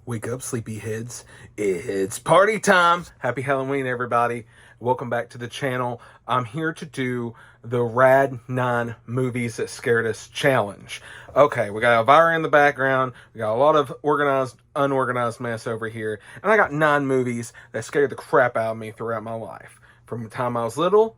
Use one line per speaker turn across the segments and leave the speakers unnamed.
Wake up, sleepyheads. It's party time. Happy Halloween, everybody. Welcome back to the channel. I'm here to do the RAD 9 Movies That Scared Us challenge. Okay, we got Elvira in the background. We got a lot of organized, unorganized mess over here. And I got 9 movies that scared the crap out of me throughout my life. From the time I was little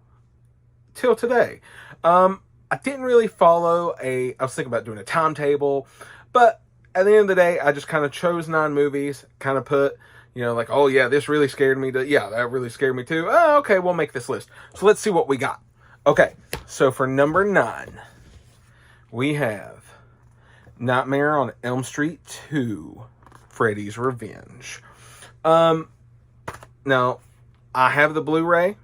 till today. I didn't really follow I was thinking about doing a timetable, but at the end of the day, I just kind of chose 9 movies, kind of put, like, oh yeah, this really scared me. Yeah, that really scared me too. Oh, okay, we'll make this list. So let's see what we got. Okay, so for number 9, we have Nightmare on Elm Street 2, Freddys Revenge. Now, I have the Blu-ray,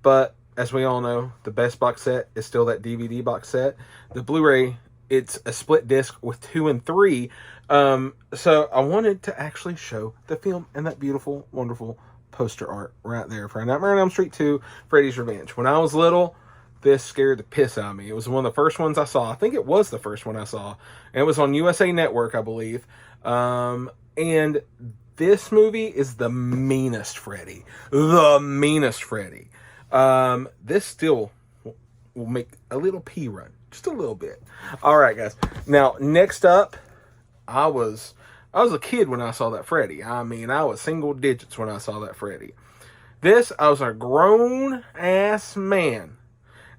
but as we all know, the best box set is still that DVD box set. The Blu-ray, it's a split disc with 2 and 3. So I wanted to actually show the film and that beautiful, wonderful poster art right there for Nightmare on Elm Street 2, Freddys Revenge. When I was little, this scared the piss out of me. It was one of the first ones I saw. I think it was the first one I saw. And it was on USA Network, I believe. And this movie is the meanest Freddy. The meanest Freddy. This still will make a little pee run. Just a little bit. All right, guys. Now, next up, I was a kid when I saw that Freddy. I mean, I was single digits when I saw that Freddy. I was a grown-ass man.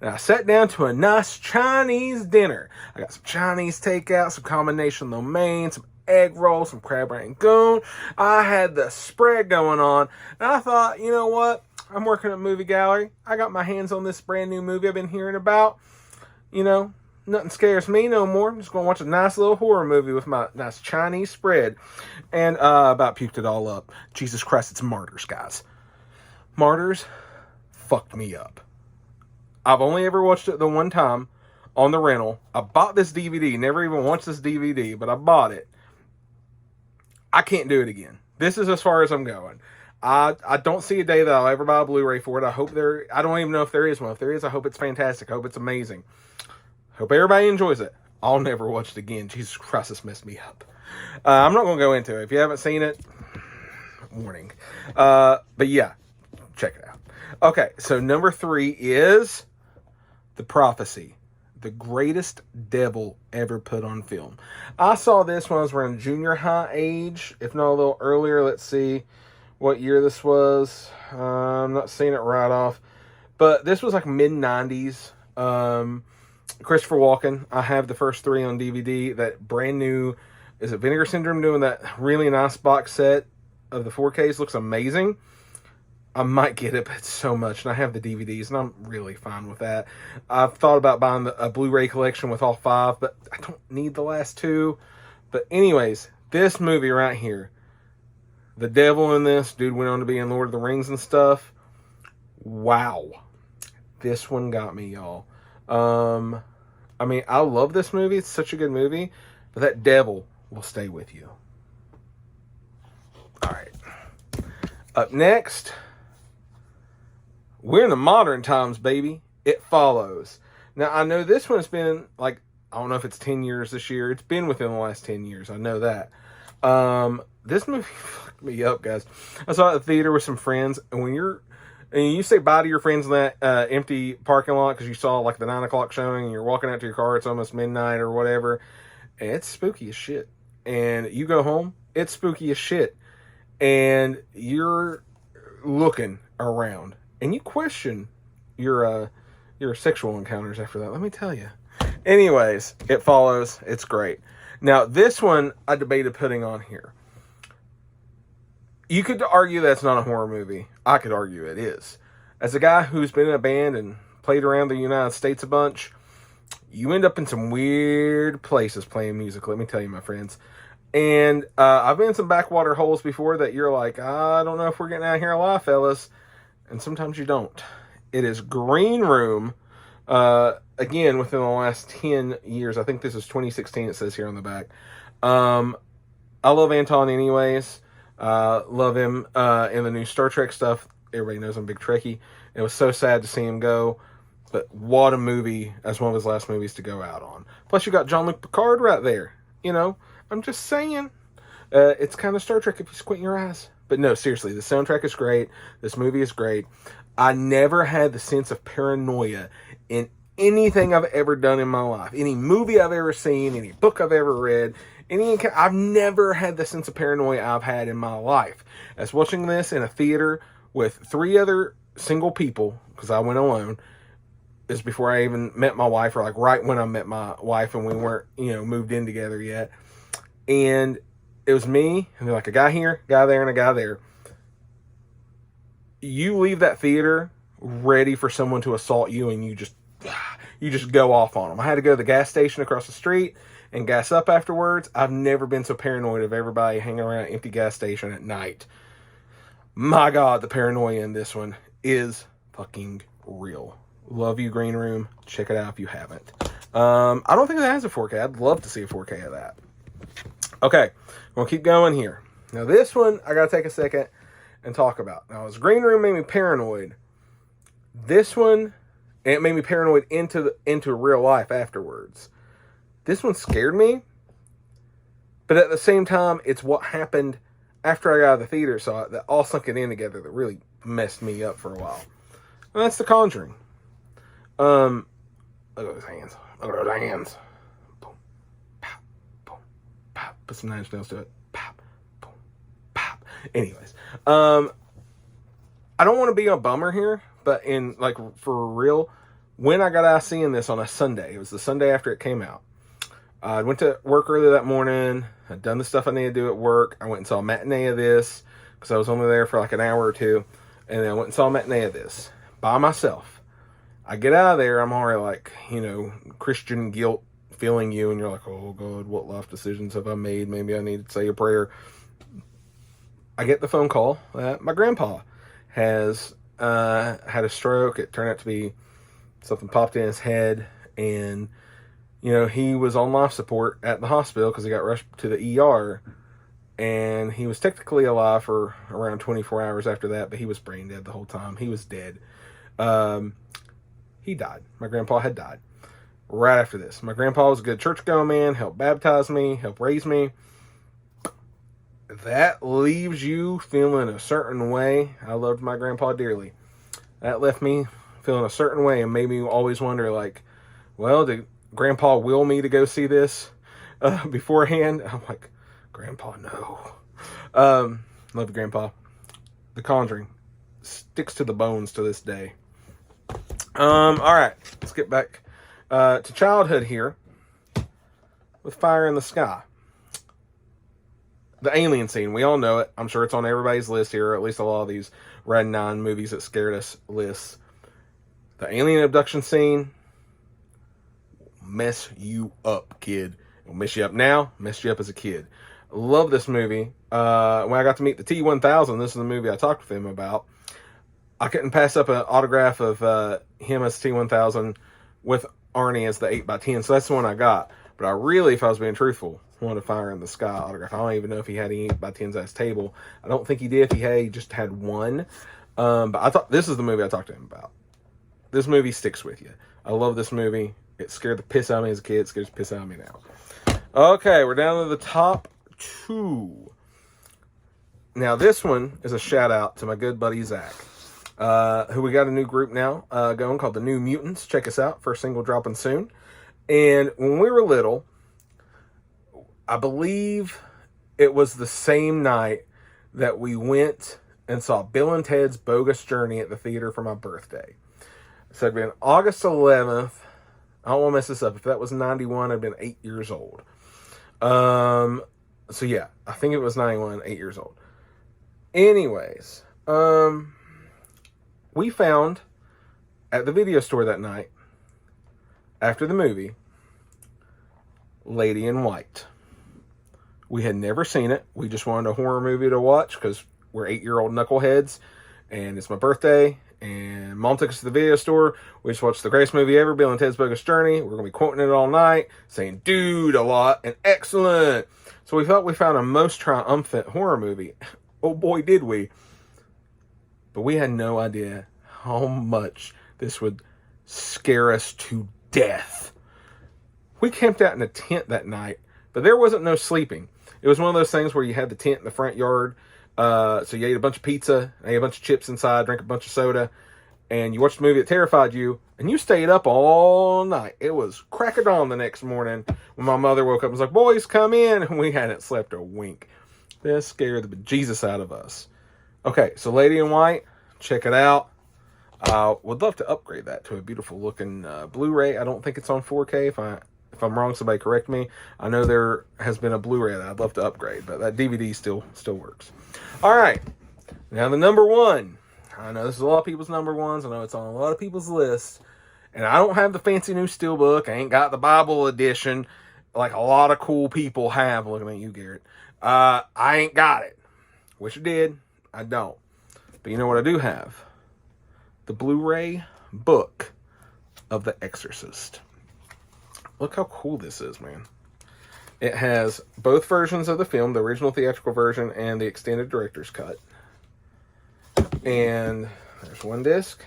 And I sat down to a nice Chinese dinner. I got some Chinese takeout, some combination lo mein, some egg rolls, some crab rangoon. I had the spread going on. And I thought, you know what? I'm working at a movie gallery. I got my hands on this brand new movie I've been hearing about. Nothing scares me no more. I'm just going to watch a nice little horror movie with my nice Chinese spread. And about puked it all up. Jesus Christ, it's Martyrs, guys. Martyrs fucked me up. I've only ever watched it the one time on the rental. I bought this DVD. Never even watched this DVD, but I bought it. I can't do it again. This is as far as I'm going. I don't see a day that I'll ever buy a Blu-ray for it. I don't even know if there is one. If there is, I hope it's fantastic. I hope it's amazing. Hope everybody enjoys it. I'll never watch it again. Jesus Christ, this messed me up. I'm not going to go into it. If you haven't seen it, warning. But yeah, check it out. Okay, so number 3 is The Prophecy. The greatest devil ever put on film. I saw this when I was around junior high age, if not a little earlier. Let's see what year this was. I'm not seeing it right off. But this was like mid-90s. Christopher Walken. I have the first 3 on DVD. That brand new, is it Vinegar Syndrome doing that really nice box set of the 4Ks? Looks amazing. I might get it, but it's so much. And I have the DVDs, and I'm really fine with that. I've thought about buying a Blu-ray collection with all 5, but I don't need the last 2. But anyways, this movie right here, the devil in this, dude went on to be in Lord of the Rings and stuff. Wow. This one got me, y'all. I mean, I love this movie. It's such a good movie. But that devil will stay with you. All right. Up next, we're in the modern times, baby. It Follows. Now, I know this one's been, I don't know if it's 10 years this year. It's been within the last 10 years. I know that. This movie fucked me up, guys. I saw it at the theater with some friends, and when you say bye to your friends in that empty parking lot because you saw the 9 o'clock showing and you're walking out to your car, it's almost midnight or whatever, and it's spooky as shit. And you go home, it's spooky as shit. And you're looking around and you question your sexual encounters after that, let me tell you. Anyways, It Follows. It's great. Now, this one I debated putting on here. You could argue that's not a horror movie. I could argue it is. As a guy who's been in a band and played around the United States a bunch, you end up in some weird places playing music, let me tell you, my friends. And I've been in some backwater holes before that you're like, I don't know if we're getting out of here alive, fellas. And sometimes you don't. It is Green Room. Again, within the last 10 years. I think this is 2016, it says here on the back. I love Anton anyways. Love him in the new Star Trek stuff. Everybody knows I'm a big Trekkie. It was so sad to see him go. But what a movie as one of his last movies to go out on. Plus, you got Jean-Luc Picard right there. I'm just saying. It's kind of Star Trek if you squint your eyes. But no, seriously, the soundtrack is great. This movie is great. I never had the sense of paranoia in anything I've ever done in my life. Any movie I've ever seen, any book I've ever read, I've never had the sense of paranoia I've had in my life. As watching this in a theater with 3 other single people, because I went alone, this is before I even met my wife, or like right when I met my wife and we weren't, moved in together yet. And it was me, and they're like a guy here, guy there, and a guy there. You leave that theater ready for someone to assault you, and you just go off on them. I had to go to the gas station across the street and gas up afterwards. I've never been so paranoid of everybody hanging around an empty gas station at night. My God, the paranoia in this one is fucking real. Love you, Green Room. Check it out if you haven't. I don't think it has a 4K. I'd love to see a 4K of that. Okay, we'll keep going here. Now this one, I gotta take a second and talk about. Now, as Green Room made me paranoid, this one, it made me paranoid into real life afterwards. This one scared me, but at the same time, it's what happened after I got out of the theater, so that all sunk it in together that really messed me up for a while. And that's The Conjuring. Look at those hands. Look at those hands. Boom, pop, boom, pop. Put some 9 Inch Nails to it. Pop, boom, pop. Anyways, I don't want to be a bummer here, but for real, when I got out of seeing this on a Sunday, it was the Sunday after it came out. I went to work early that morning. I'd done the stuff I needed to do at work. I went and saw a matinee of this because I was only there for like an hour or two. And then I went and saw a matinee of this by myself. I get out of there, I'm already like, Christian guilt feeling you, and you're like, oh God, what life decisions have I made? Maybe I need to say a prayer. I get the phone call that my grandpa has had a stroke. It turned out to be something popped in his head, and he was on life support at the hospital because he got rushed to the ER, and he was technically alive for around 24 hours after that, but he was brain dead the whole time. He was dead. He died. My grandpa had died right after this. My grandpa was a good church-going man, helped baptize me, helped raise me. That leaves you feeling a certain way. I loved my grandpa dearly. That left me feeling a certain way and made me always wonder, well, did Grandpa will me to go see this beforehand? I'm like, Grandpa, no. Love you, Grandpa. The Conjuring sticks to the bones to this day. All right, let's get back to childhood here with Fire in the Sky. The alien scene, we all know it. I'm sure it's on everybody's list here, or at least a lot of these RAD 9 movies that scared us lists. The alien abduction scene mess you up, kid. It'll mess you up now, mess you up as a kid. Love this movie. When I got to meet the T-1000, this is the movie I talked with him about. I couldn't pass up an autograph of him as T-1000 with Arnie as the 8x10, so that's the one I got. But I really, if I was being truthful, wanted a Fire in the Sky autograph. I don't even know if he had any 8x10s at his table. I don't think he did. He just had one. But I thought this is the movie I talked to him about. This movie sticks with you. I love this movie. It scared the piss out of me as a kid. It scares the piss out of me now. Okay, we're down to the top 2. Now, this one is a shout out to my good buddy Zach, who we got a new group now going called the New Mutants. Check us out. First single dropping soon. And when we were little, I believe it was the same night that we went and saw Bill and Ted's Bogus Journey at the theater for my birthday. So it'd been August 11th. I don't want to mess this up. If that was 91, I'd been 8 years old. So yeah, I think it was 91, 8 years old. Anyways, we found at the video store that night, after the movie, Lady in White. We had never seen it. We just wanted a horror movie to watch because we're 8-year-old knuckleheads, and it's my birthday, and Mom took us to the video store. We just watched the greatest movie ever, Bill and Ted's Bogus Journey. We're going to be quoting it all night, saying dude a lot, and excellent. So we thought we found a most triumphant horror movie. Oh boy, did we. But we had no idea how much this would scare us to death. We camped out in a tent that night, but there wasn't no sleeping. It was one of those things where you had the tent in the front yard. So you ate a bunch of pizza, ate a bunch of chips inside, drank a bunch of soda, and you watched a movie that terrified you, and you stayed up all night. It was crack of dawn the next morning when my mother woke up and was like, boys, come in. And we hadn't slept a wink. This scared the bejesus out of us. Okay, so Lady in White, check it out. Would love to upgrade that to a beautiful looking Blu-ray. I don't think it's on 4K. If I'm wrong, somebody correct me. I know there has been a Blu-ray that I'd love to upgrade, but that DVD still works. All right, now the number one. I know this is a lot of people's number ones. I know it's on a lot of people's lists. And I don't have the fancy new steelbook. I ain't got the Bible edition like a lot of cool people have. Looking at you, Garrett. I ain't got it. Wish I did. I don't. But you know what I do have? The Blu-ray book of The Exorcist. Look how cool this is, man. It has both versions of the film, the original theatrical version and the extended director's cut. And there's one disc.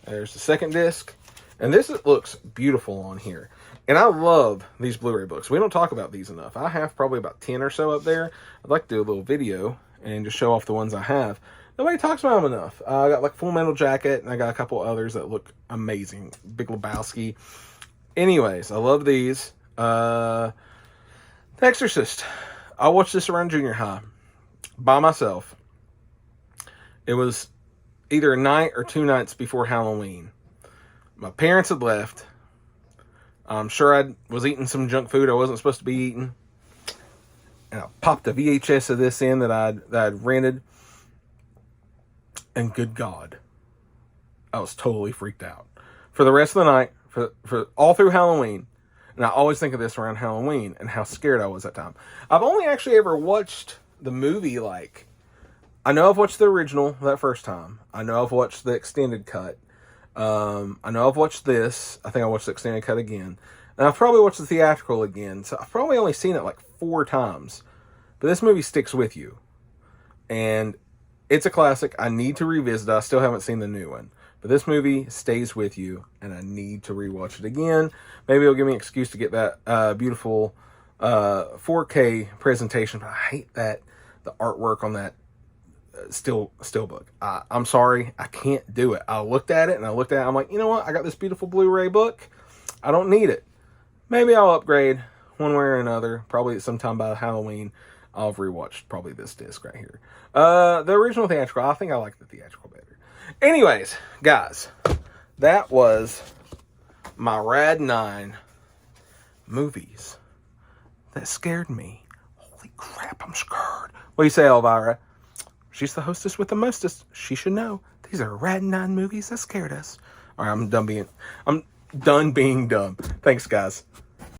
There's the second disc. And this looks beautiful on here. And I love these Blu-ray books. We don't talk about these enough. I have probably about 10 or so up there. I'd like to do a little video and just show off the ones I have. Nobody talks about them enough. I got like Full Metal Jacket, and I got a couple others that look amazing. Big Lebowski. Anyways, I love these. The Exorcist. I watched this around junior high by myself. It was either a night or 2 nights before Halloween. My parents had left. I'm sure I was eating some junk food I wasn't supposed to be eating. And I popped a VHS of this in that I'd rented. And good God, I was totally freaked out. For the rest of the night, for all through Halloween, and I always think of this around Halloween and how scared I was that time. I've only actually ever watched the movie, like, I know I've watched the original that first time. I know I've watched the extended cut. I know I've watched this. I think I watched the extended cut again. And I've probably watched the theatrical again. So I've probably only seen it like 4 times. But this movie sticks with you. And it's a classic. I need to revisit it. I still haven't seen the new one. But this movie stays with you. And I need to rewatch it again. Maybe it'll give me an excuse to get that beautiful 4K presentation. But I hate that the artwork on that steelbook. I'm sorry, I can't do it. I looked at it, I'm like, you know what? I got this beautiful Blu-ray book. I don't need it. Maybe I'll upgrade one way or another. Probably sometime by Halloween, I'll have rewatched probably this disc right here. The original theatrical, I think I like the theatrical better. Anyways, guys, that was my RAD 9 movies that scared me. Holy crap, I'm scared. What do you say, Elvira? She's the hostess with the mostest. She should know. These are RAD 9 movies that scared us. All right, I'm done being dumb. Thanks, guys.